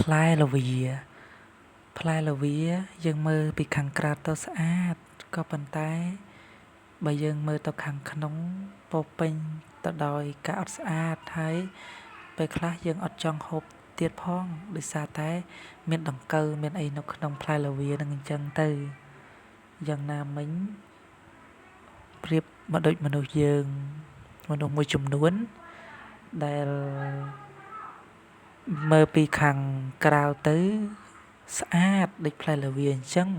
ផ្លែល្វាផ្លែល្វាយើងមើលពីខាងក្រៅទៅស្អាតក៏ប៉ុន្តែបើយើងមើលទៅខាងក្នុងពោរពេញទៅដោយការអត់ស្អាតហើយពេលខ្លះយើងអត់ចង់ហូបទៀតផងដោយសារតែមានដង្កូវមានអីនៅក្នុងផ្លែល្វានឹងអញ្ចឹងទៅយ៉ាងណាមិញប្រៀបមកដូចមនុស្សយើងមនុស្សមួយចំនួនដែលមើលពីខាងក្រៅទៅស្អាតដូចផ្លែល្វាអញ្ចឹង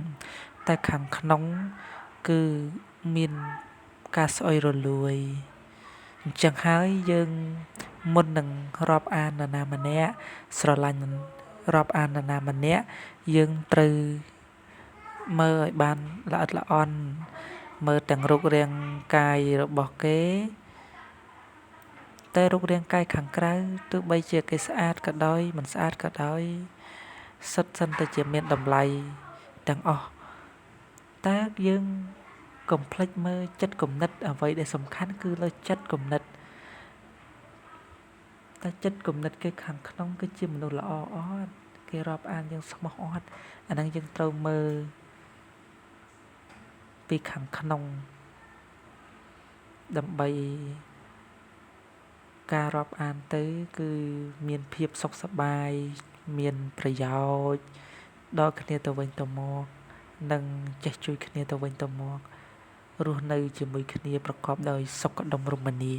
តែខាងក្នុងគឺមានការស្អុយរលួយអញ្ចឹងហើយយើងមុននឹងរាប់អាននរណាម្នាក់ស្រឡាញ់រាប់អាននរណាម្នាក់យើងត្រូវមើលឲ្យបានល្អិតល្អន់មើលទាំងរូបរាងកាយរបស់គេតែរូបរាងកាយខាងក្រៅទោះបីជាគេស្អាតក៏ដោយមិនស្អាតក៏ដោយសិតតែជាមានតម្លៃទាំងអស់តែយើងកុំភ្លេចមើលចិត្តគំនិតអ្វីដែលសំខាន់គឺលើចិត្តគំនិតតែចិត្តគំនិតគេខាងក្នុងគឺជាមនុស្សល្អអត់គេរាប់អានយើងស្មោះអត់អាហ្នឹងយើងត្រូវមើលពីខាងក្នុងដើម្បីការរាប់អានទៅគឺមានភាពសុខសប្បាយមានប្រយោជន៍ដល់គ្នាទៅវិញទៅមកនិងចេះជួយគ្នាទៅវិញទៅមករស់នៅជាមួយគ្នាប្រកបដោយសុខដុមរមនា